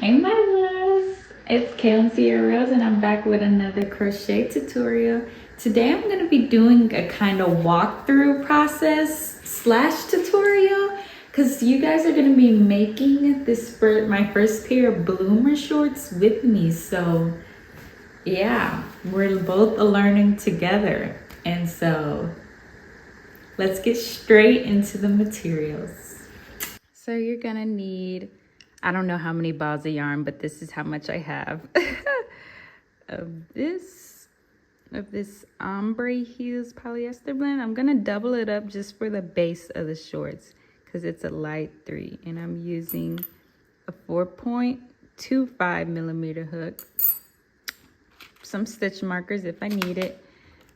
Hey my loves, it's Kelsey Rose and I'm back with another crochet tutorial. Today I'm going to be doing a kind of walkthrough process slash tutorial because you guys are going to be making this for my first pair of bloomer shorts with me. So yeah, we're both learning together, and so let's get straight into the materials. So you're gonna need, I don't know how many balls of yarn, but this is how much I have of this ombre hues polyester blend. I'm gonna double it up just for the base of the shorts because it's a light 3, and I'm using a 4.25 millimeter hook, some stitch markers if I need it,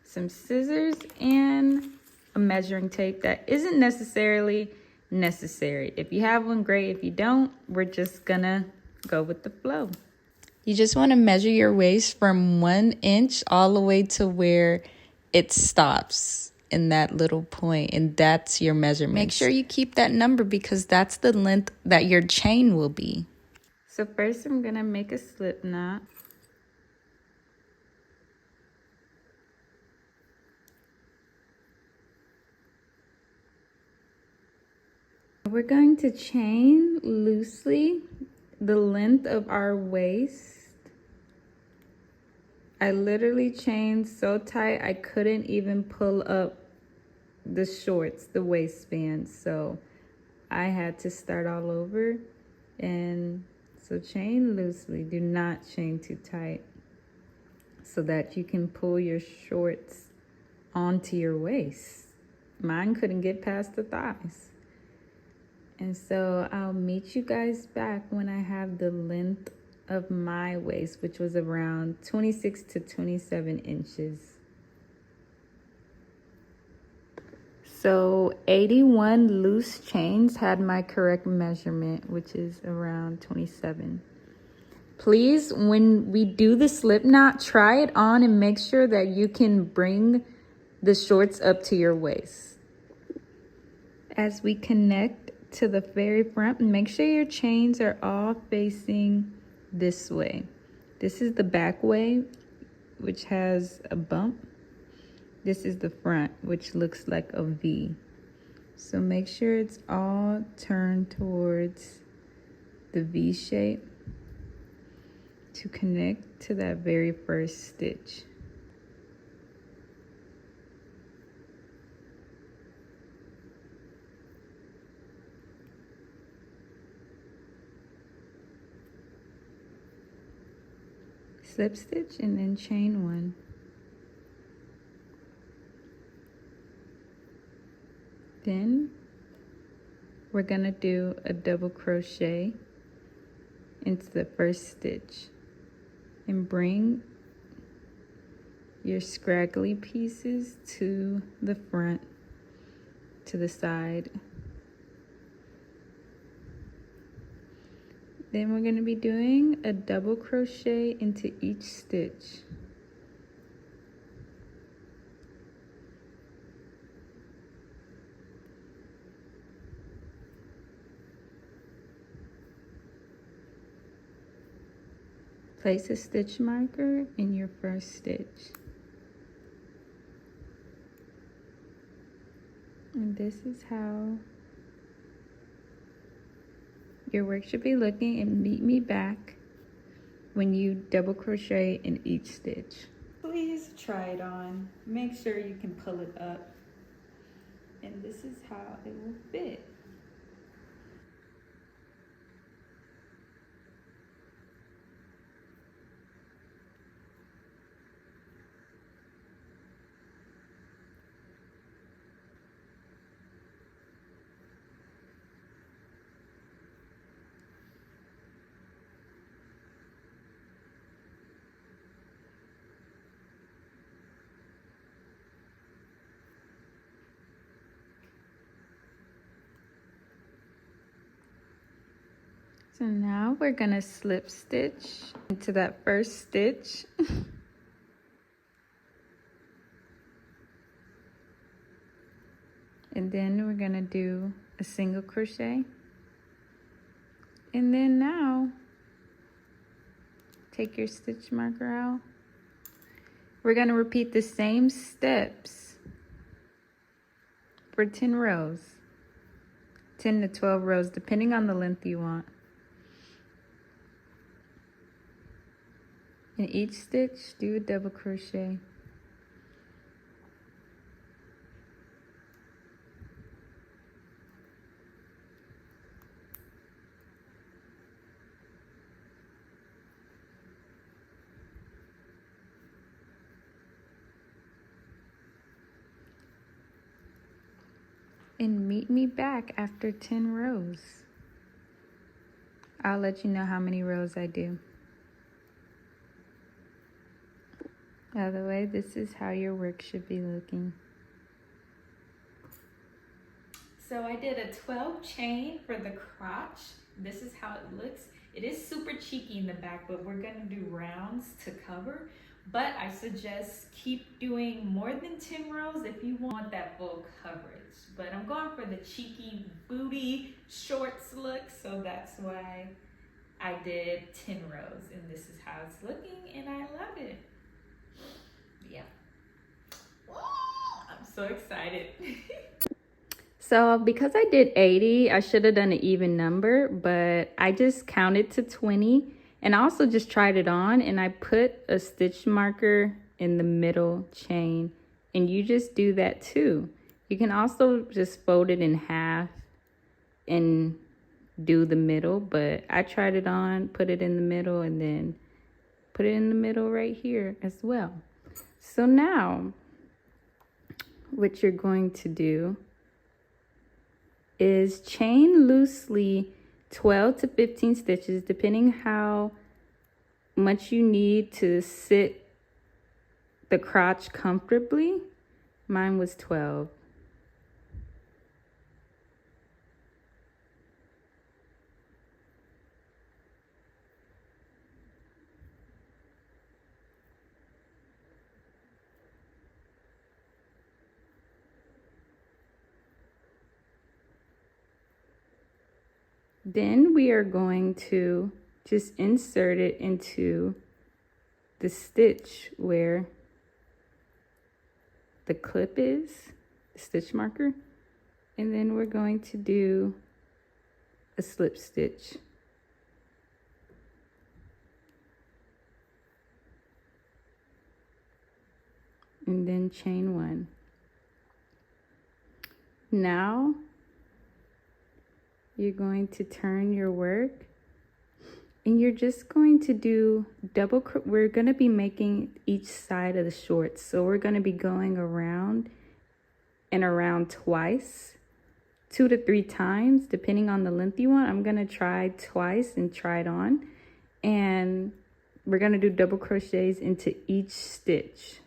some scissors, and a measuring tape that isn't necessarily necessary. If you have one, great. If you don't, we're just gonna go with the flow. You just want to measure your waist from 1 inch all the way to where it stops in that little point, and that's your measurement. Make sure you keep that number because that's the length that your chain will be. So first I'm gonna make a slip knot. We're going to chain loosely the length of our waist. I literally chained so tight I couldn't even pull up the shorts, the waistband. So I had to start all over. And so chain loosely, do not chain too tight so that you can pull your shorts onto your waist. Mine couldn't get past the thighs. And so I'll meet you guys back when I have the length of my waist, which was around 26 to 27 inches. So 81 loose chains had my correct measurement, which is around 27. Please, when we do the slip knot, try it on and make sure that you can bring the shorts up to your waist. As we connect to the very front, make sure your chains are all facing this way. This is the back way, which has a bump. This is the front, which looks like a V. So make sure it's all turned towards the V shape to connect to that very first stitch. Slip stitch and then chain 1. Then we're gonna do a double crochet into the first stitch and bring your scraggly pieces to the front, to the side. Then we're going to be doing a double crochet into each stitch. Place a stitch marker in your first stitch. And this is how your work should be looking, and meet me back when you double crochet in each stitch. Please try it on. Make sure you can pull it up. And this is how it will fit. So now we're gonna slip stitch into that first stitch. And then we're gonna do a single crochet. And then now Take your stitch marker out. We're going to repeat the same steps for 10 rows. 10 to 12 rows, depending on the length you want. In each stitch, do a double crochet. And meet me back after 10 rows. I'll let you know how many rows I do. By the way, this is how your work should be looking. So I did a 12 chain for the crotch. This is how it looks. It is super cheeky in the back, but we're gonna do rounds to cover. But I suggest keep doing more than 10 rows if you want that full coverage. But I'm going for the cheeky booty shorts look, so that's why I did 10 rows. And this is how it's looking, and I love it. Yeah. I'm so excited. So because I did 80, I should have done an even number, but I just counted to 20. And I also just tried it on, and I put a stitch marker in the middle chain, and you just do that too. You can also just fold it in half and do the middle, but I tried it on, put it in the middle, and then put it in the middle right here as well. So now what you're going to do is chain loosely 12 to 15 stitches, depending how much you need to sit the crotch comfortably. Mine was 12. Then we are going to just insert it into the stitch where the clip is, the stitch marker, and then we're going to do a slip stitch. And then chain one. Now you're going to turn your work, and you're just going to do we're going to be making each side of the shorts. So we're going to be going around and around twice, 2 to 3 times, depending on the length you want. I'm going to try twice and try it on. And we're going to do double crochets into each stitch.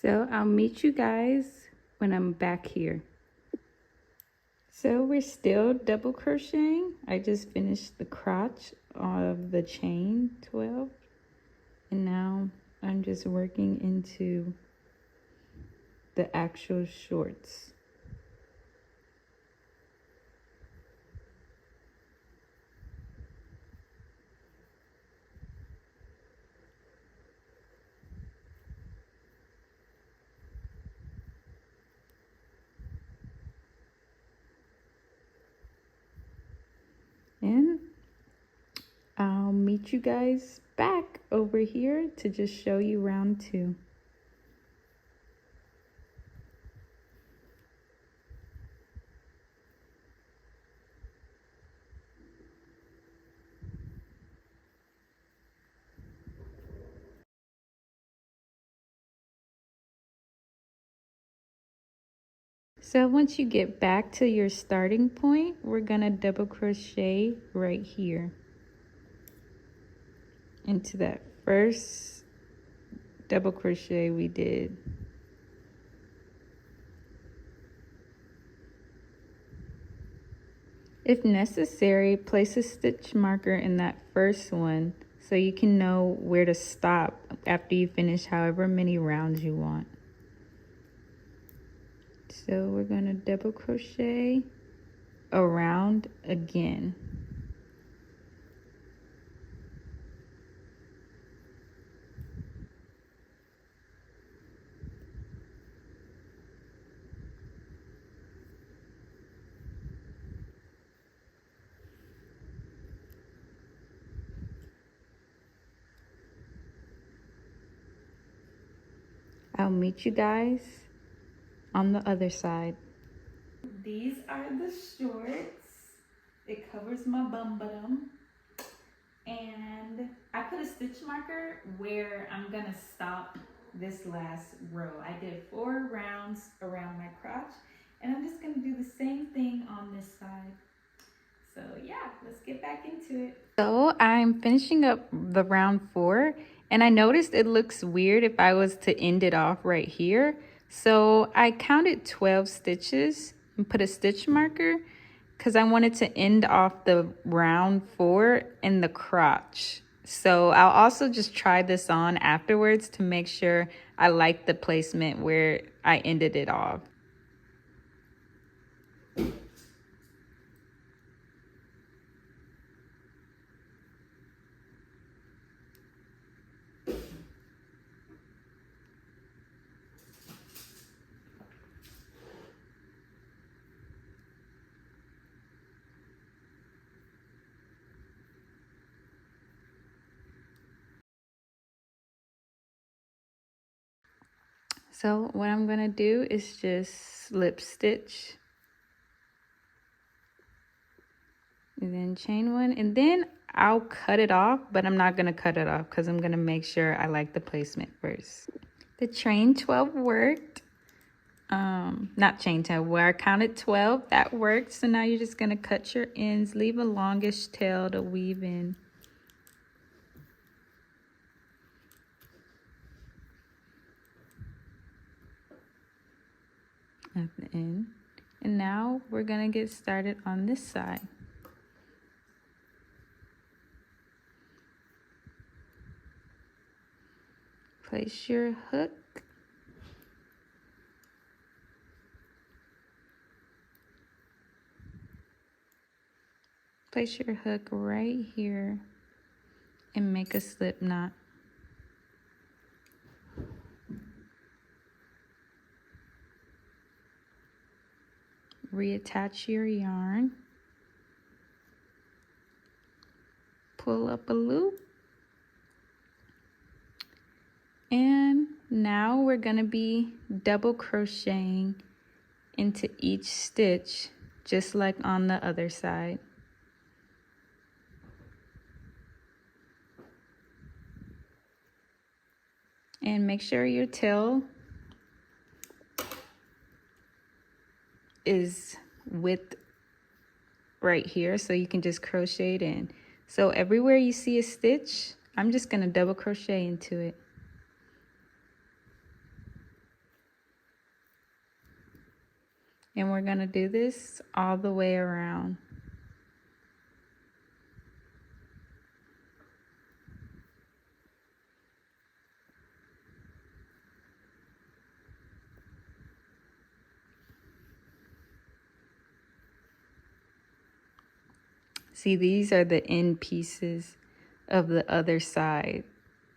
So I'll meet you guys when I'm back here. So we're still double crocheting. I just finished the crotch of the chain 12. And now I'm just working into the actual shorts. meet you guys back over here to just show you round 2. So once you get back to your starting point, we're gonna double crochet right here into that first double crochet we did. If necessary, place a stitch marker in that first one so you can know where to stop after you finish however many rounds you want. So we're going to double crochet around again. I'll meet you guys on the other side. These are the shorts. It covers my bum bottom. And I put a stitch marker where I'm gonna stop this last row. I did 4 rounds around my crotch, and I'm just gonna do the same thing on this side. So yeah, let's get back into it. So I'm finishing up the round 4, and I noticed it looks weird if I was to end it off right here. So I counted 12 stitches and put a stitch marker because I wanted to end off the round 4 in the crotch. So I'll also just try this on afterwards to make sure I like the placement where I ended it off. So what I'm gonna do is just slip stitch and then chain 1, and then I'll cut it off, but I'm not gonna cut it off because I'm gonna make sure I like the placement first. The chain 12 worked. Not chain 12, where I counted 12, that worked. So now you're just gonna cut your ends, leave a longish tail to weave in. At the end. And now we're gonna get started on this side. Place your hook. Place your hook right here and make a slip knot. Reattach your yarn. Pull up a loop. And now we're gonna be double crocheting into each stitch, just like on the other side. And make sure your tail is width right here so you can just crochet it in. So everywhere you see a stitch, I'm just gonna double crochet into it. And we're gonna do this all the way around. See, these are the end pieces of the other side.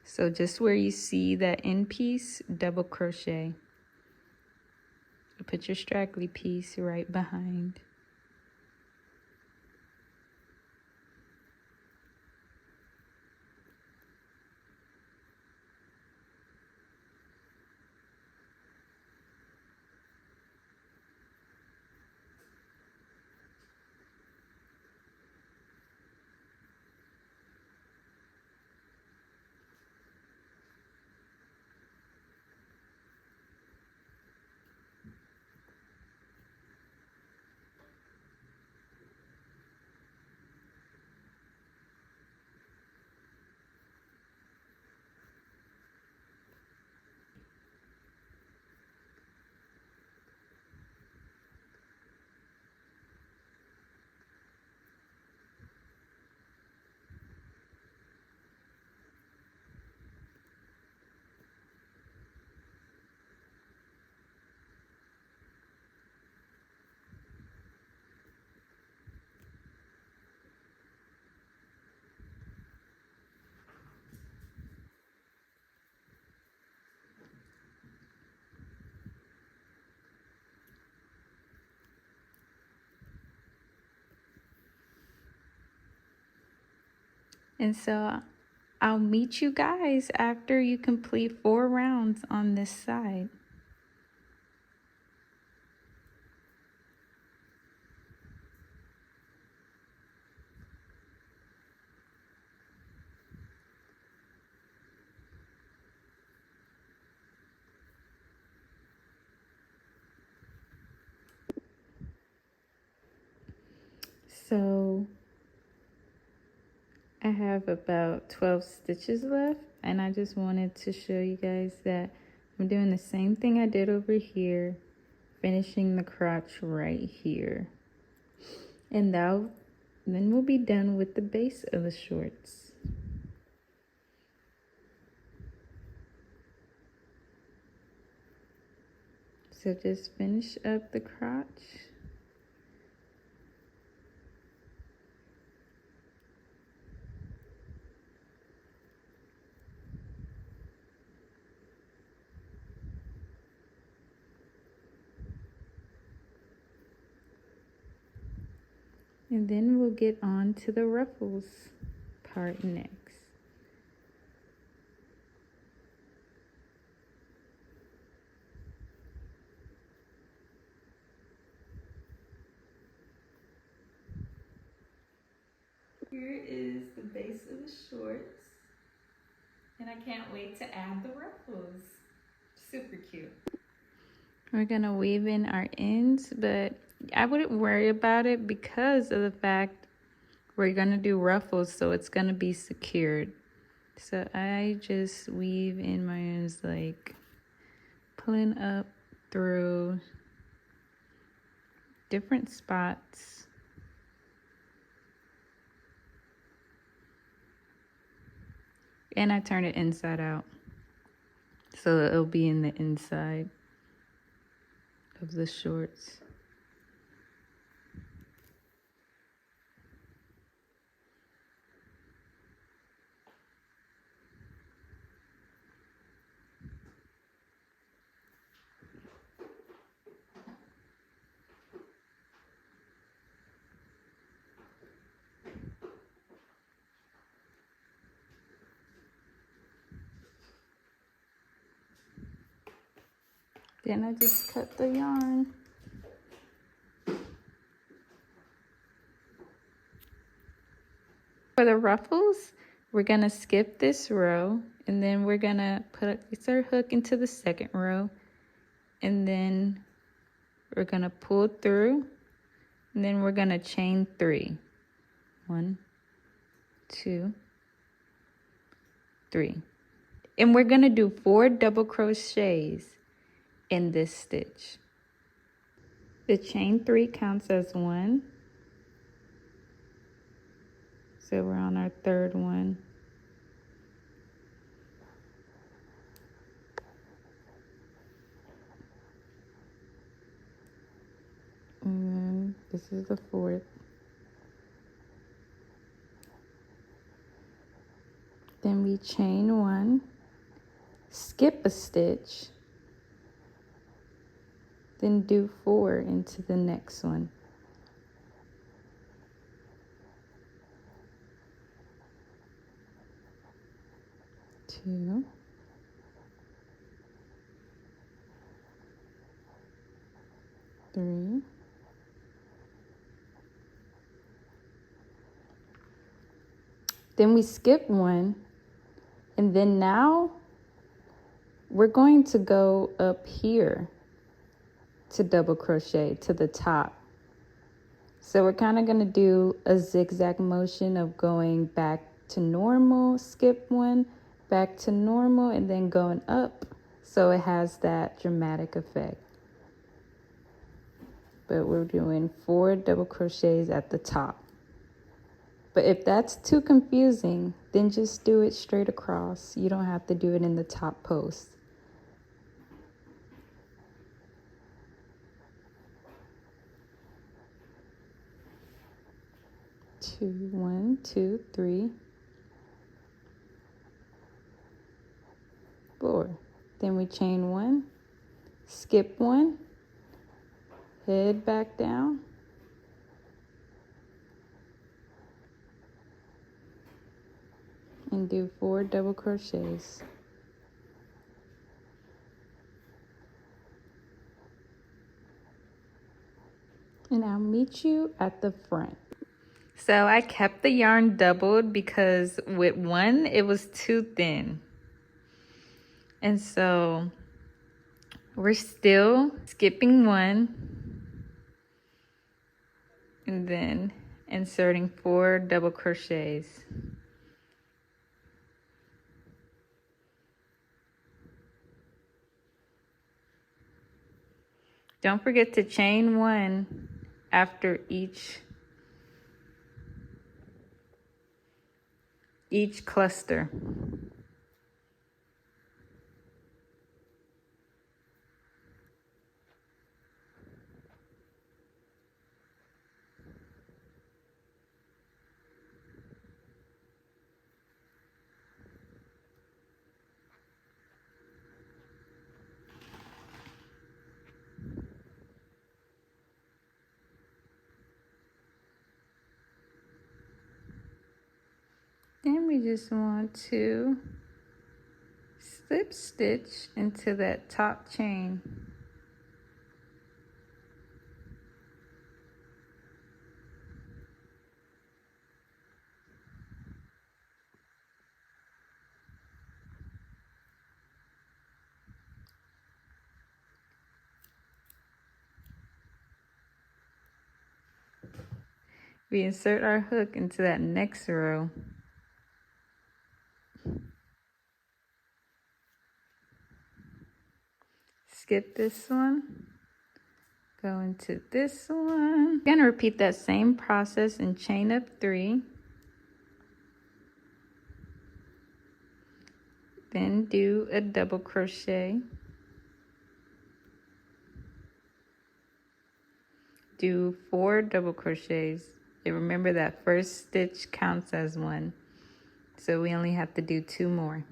So just where you see that end piece, double crochet. Put your straggly piece right behind. And so I'll meet you guys after you complete 4 rounds on this side. So I have about 12 stitches left, and I just wanted to show you guys that I'm doing the same thing I did over here, finishing the crotch right here. And then we'll be done with the base of the shorts. So just finish up the crotch. And then we'll get on to the ruffles part next. Here is the base of the shorts. And I can't wait to add the ruffles. Super cute. We're gonna weave in our ends, but I wouldn't worry about it because of the fact we're gonna do ruffles, so it's gonna be secured. So I just weave in my ends, like pulling up through different spots. And I turn it inside out, so it'll be in the inside of the shorts. Then I just cut the yarn. For the ruffles, we're gonna skip this row, and then we're gonna place our hook into the second row, and then we're gonna pull through, and then we're gonna chain 3. 1, 2, 3. And we're gonna do 4 double crochets in this stitch. The chain 3 counts as 1. So we're on our 3rd one. And then this is the 4th. Then we chain 1, skip a stitch, then do 4 into the next one. Two, three, then we skip 1, and then now we're going to go up here to double crochet to the top. So we're kind of going to do a zigzag motion of going back to normal, skip 1, back to normal, and then going up, so it has that dramatic effect. But we're doing 4 double crochets at the top. But if that's too confusing, then just do it straight across. You don't have to do it in the top post. Two, 1, 2, 3, 4. Then we chain 1, skip 1, head back down, and do 4 double crochets. And I'll meet you at the front. So I kept the yarn doubled because with one it was too thin. And so we're still skipping one and then inserting 4 double crochets. Don't forget to chain 1 after each cluster. Then we just want to slip stitch into that top chain. We insert our hook into that next row. Skip this one, go into this one. We're gonna repeat that same process and chain up 3. Then do a double crochet. Do 4 double crochets. And remember that first stitch counts as 1. So we only have to do 2 more.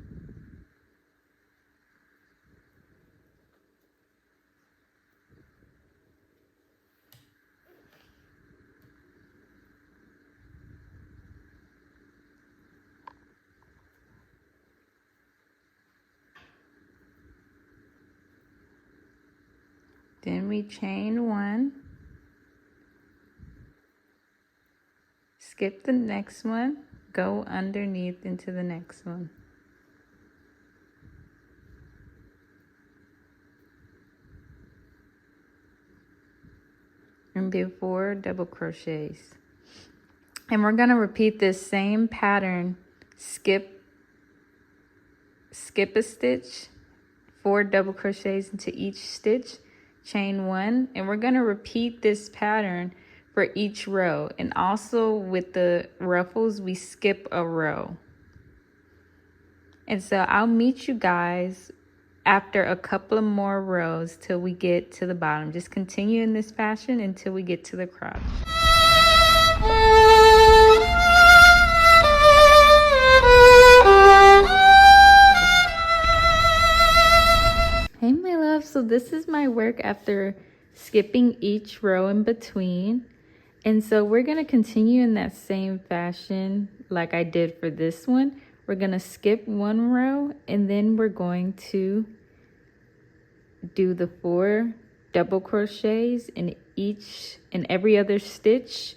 Then we chain 1. Skip the next one, go underneath into the next one. And do 4 double crochets. And we're gonna repeat this same pattern. Skip a stitch, 4 double crochets into each stitch, chain 1, and we're gonna repeat this pattern for each row. And also with the ruffles, we skip a row. And so I'll meet you guys after a couple of more rows till we get to the bottom. Just continue in this fashion until we get to the crotch. Hey my love, so this is my work after skipping each row in between. And so we're gonna continue in that same fashion like I did for this one. We're gonna skip 1 row and then we're going to do the 4 double crochets in every other stitch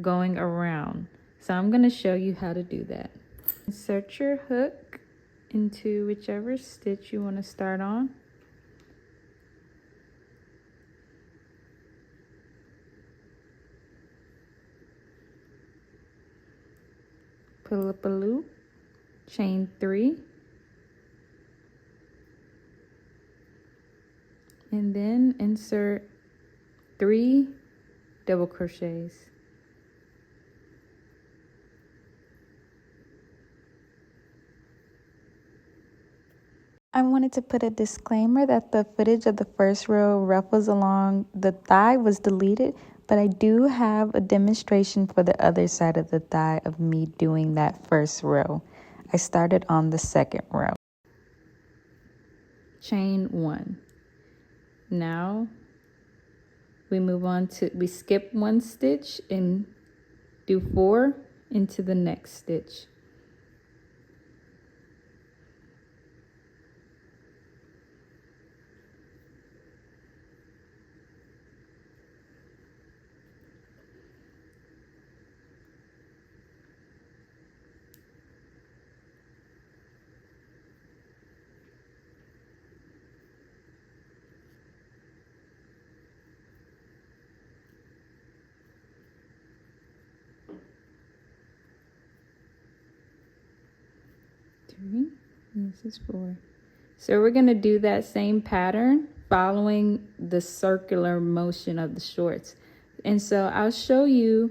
going around. So I'm gonna show you how to do that. Insert your hook into whichever stitch you want to start on. Pull up a loop, chain 3, and then insert 3 double crochets. I wanted to put a disclaimer that the footage of the first row ruffles along the thigh was deleted, but I do have a demonstration for the other side of the thigh of me doing that first row. I started on the second row. Chain 1. Now we move on to, we skip 1 stitch and do 4 into the next stitch. 3, and this is 4. So we're going to do that same pattern following the circular motion of the shorts. And so I'll show you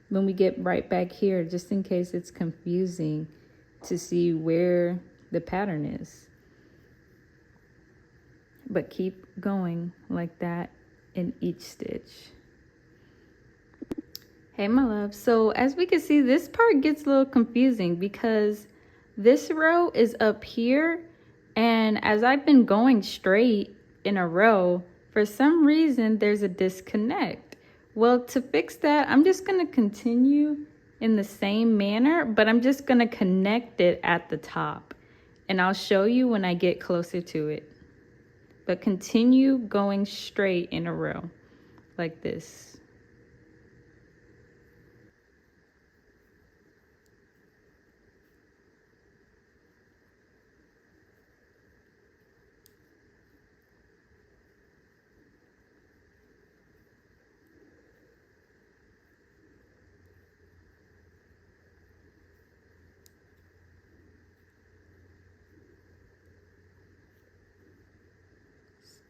when we get right back here, just in case it's confusing to see where the pattern is. But keep going like that in each stitch. Hey my love, so as we can see, this part gets a little confusing because this row is up here, and as I've been going straight in a row, for some reason there's a disconnect. Well, to fix that, I'm just going to continue in the same manner, but I'm just going to connect it at the top, and I'll show you when I get closer to it. But continue going straight in a row like this.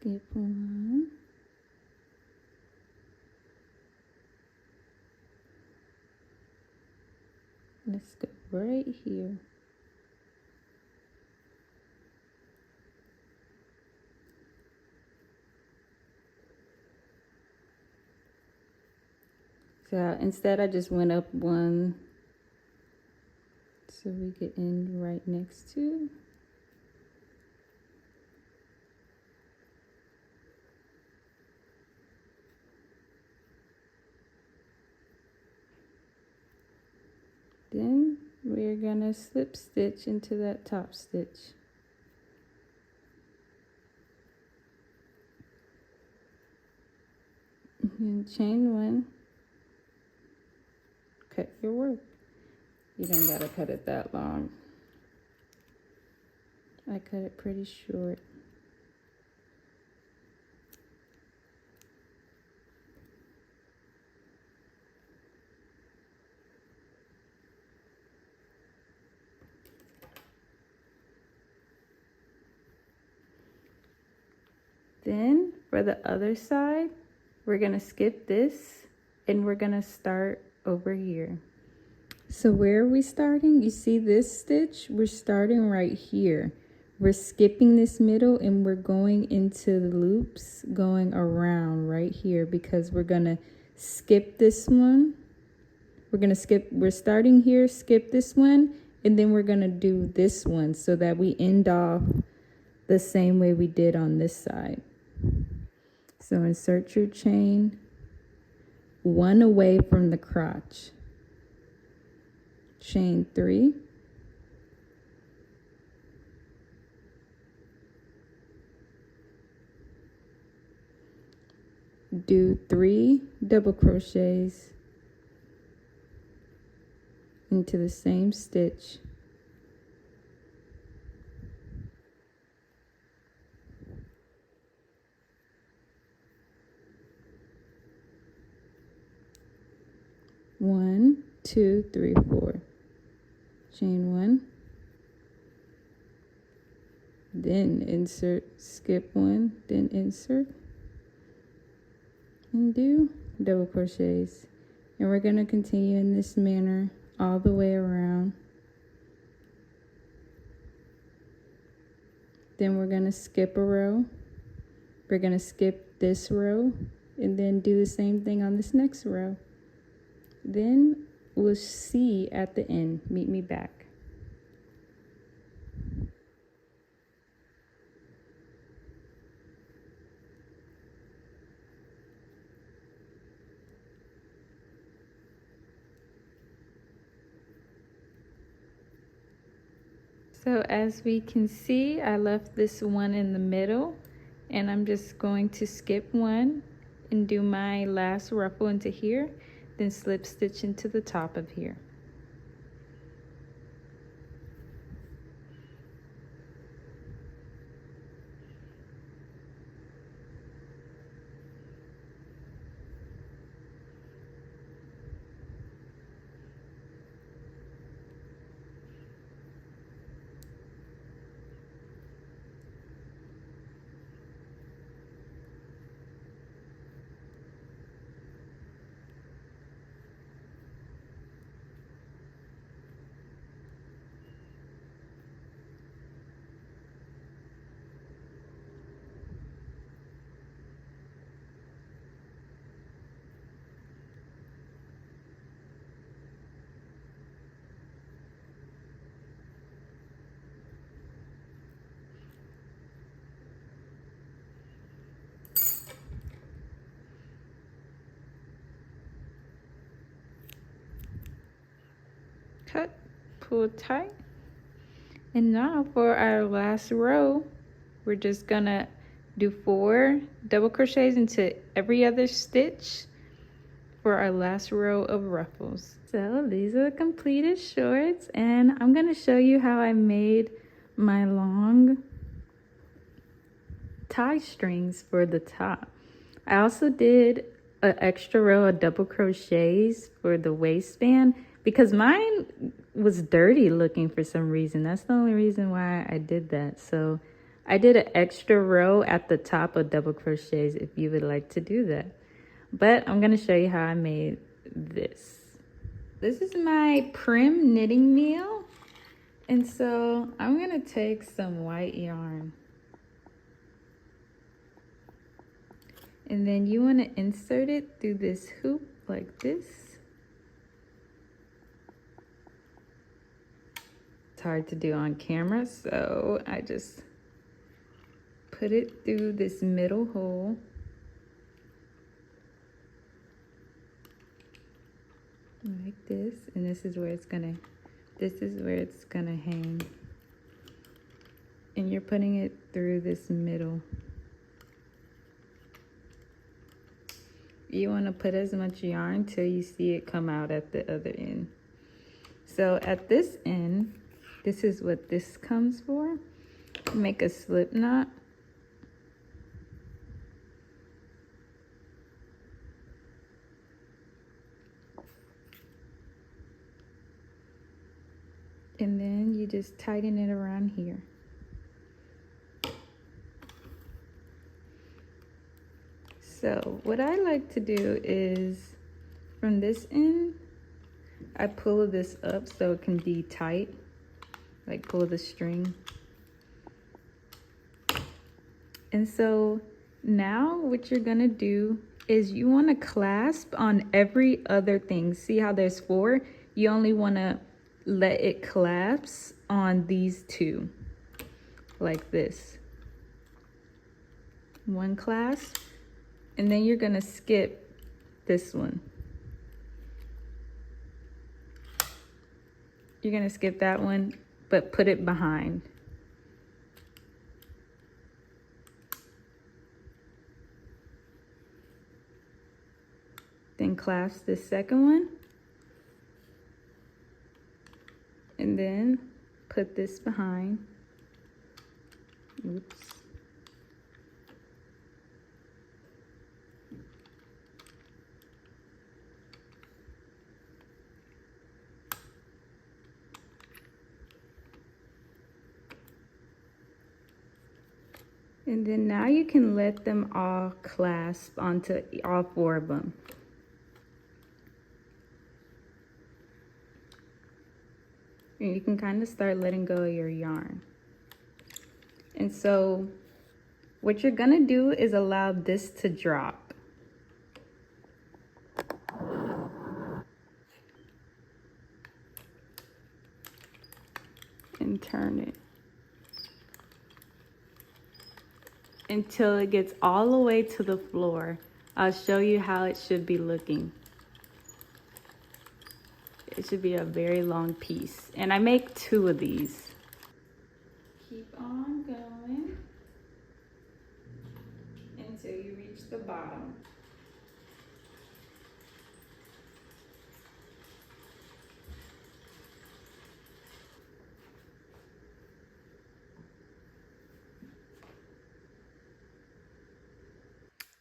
Skip 1. Let's go right here. So instead I just went up 1 so we could end right next to. Then we're gonna slip stitch into that top stitch. And chain 1, cut your work. You don't gotta cut it that long. I cut it pretty short. Then for the other side, we're gonna skip this and we're gonna start over here. So where are we starting? You see this stitch? We're starting right here. We're skipping this middle and we're going into the loops, going around right here, because we're gonna skip this one. We're starting here, skip this one, and then we're gonna do this one so that we end off the same way we did on this side. So insert your chain 1 away from the crotch. Chain 3. Do 3 double crochets into the same stitch. One, 2, 3, 4. Chain 1. Then insert, skip 1, then insert. And do double crochets. And we're going to continue in this manner all the way around. Then we're going to skip a row. We're going to skip this row and then do the same thing on this next row. Then we'll see at the end. Meet me back. So as we can see, I left this one in the middle, and I'm just going to skip 1 and do my last ruffle into here, then slip stitch into the top of here. pull tight. And now for our last row, we're just gonna do 4 double crochets into every other stitch for our last row of ruffles. So these are the completed shorts, and I'm gonna show you how I made my long tie strings for the top. I also did an extra row of double crochets for the waistband because mine was dirty looking for some reason. That's the only reason why I did that. So I did an extra row at the top of double crochets if you would like to do that. But I'm going to show you how I made this. This is my prim knitting meal. And so I'm going to take some white yarn. And then you want to insert it through this hoop like this. It's hard to do on camera, so I just put it through this middle hole. Like this, and this is where it's gonna hang. And you're putting it through this middle. You want to put as much yarn till you see it come out at the other end. So at this end, this is what this comes for. Make a slip knot. And then you just tighten it around here. So what I like to do is from this end, I pull this up so it can be tight, like pull the string. And so now what you're gonna do is you wanna clasp on every other thing. See how there's 4? You only wanna let it collapse on these 2, like this. 1 clasp. And then you're gonna skip this one. You're gonna skip that one, but put it behind. Then clasp the second one. And then put this behind. Oops. And then now you can let them all clasp onto all 4 of them. And you can kind of start letting go of your yarn. And so what you're gonna do is allow this to drop. And turn it until it gets all the way to the floor. I'll show you how it should be looking. It should be a very long piece. And I make 2 of these. Keep on going until you reach the bottom.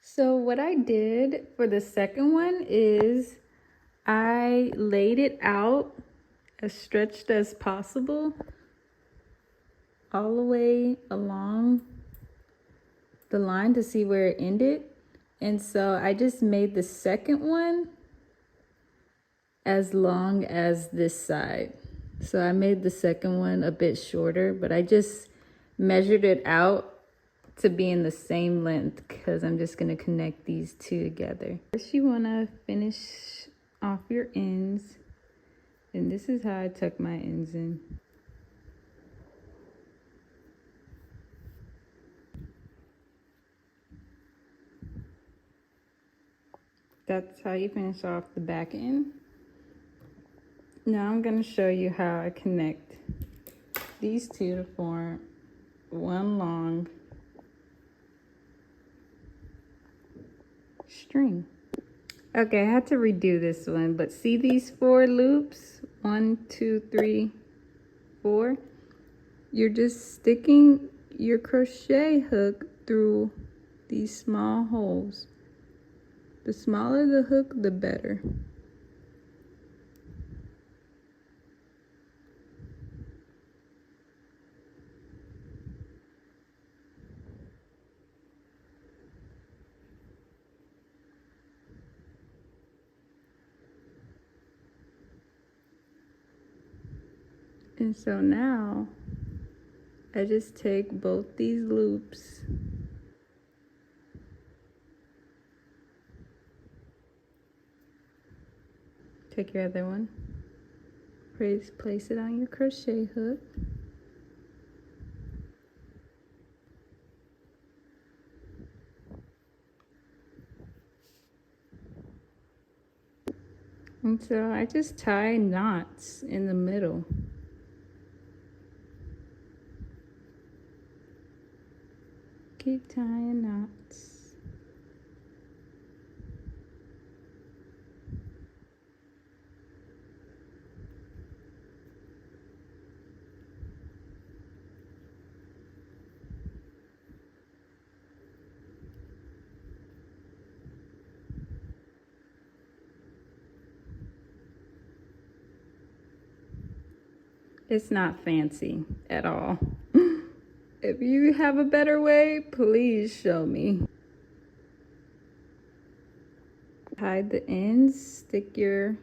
So what I did for the second one is I laid it out as stretched as possible all the way along the line to see where it ended. And so I just made the second one as long as this side. So I made the second one a bit shorter, but I just measured it out to be in the same length because I'm just going to connect these 2 together. First you want to finish off your ends, and this is how I tuck my ends in. That's how you finish off the back end. Now I'm going to show you how I connect these two to form one long string. Okay, I had to redo this one, but see these 4 loops? 1, 2, 3, 4. You're just sticking your crochet hook through these small holes. The smaller the hook, the better. And so now I just take both these loops take your other one, place it on your crochet hook, and so I just tie knots in the middle. Keep tying knots. It's not fancy at all. If you have a better way, please show me. Hide the ends, stick your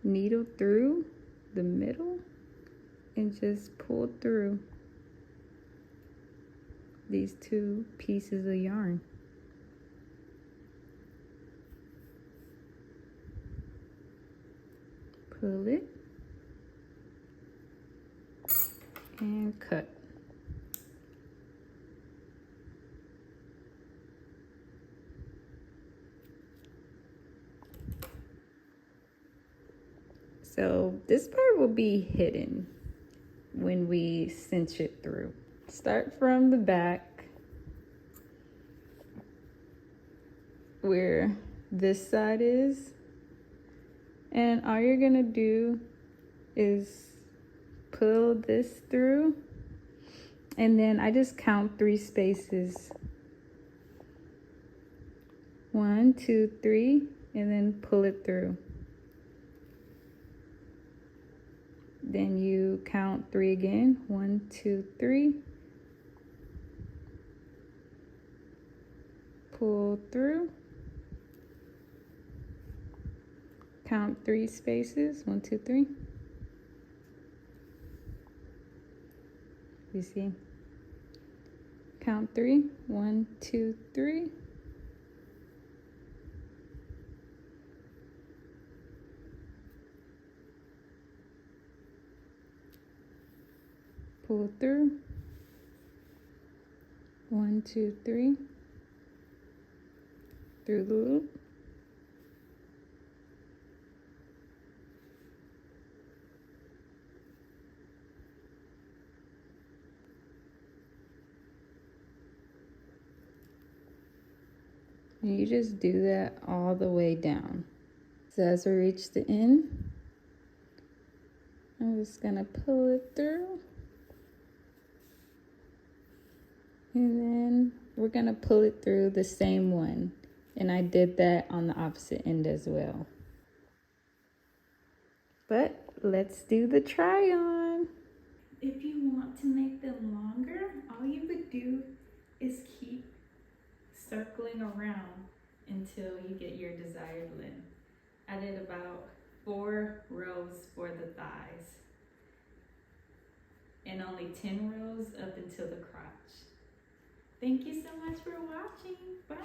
needle through the middle and just pull through these 2 pieces of yarn. Pull it and cut. So this part will be hidden when we cinch it through. Start from the back where this side is, and all you're gonna do is pull this through, and then I just count 3 spaces. 1, 2, 3, and then pull it through. Then you count 3 again. 1, 2, 3. Pull through. Count 3 spaces. 1, 2, 3. You see? Count 3. 1, 2, 3. Pull through. 1, 2, 3. Through the loop. And you just do that all the way down. So as we reach the end, I'm just gonna pull it through. And then we're gonna pull it through the same one. And I did that on the opposite end as well. But let's do the try on. If you want to make them longer, all you would do is keep circling around until you get your desired length. I did about 4 rows for the thighs and only 10 rows up until the crotch. Thank you so much for watching. Bye.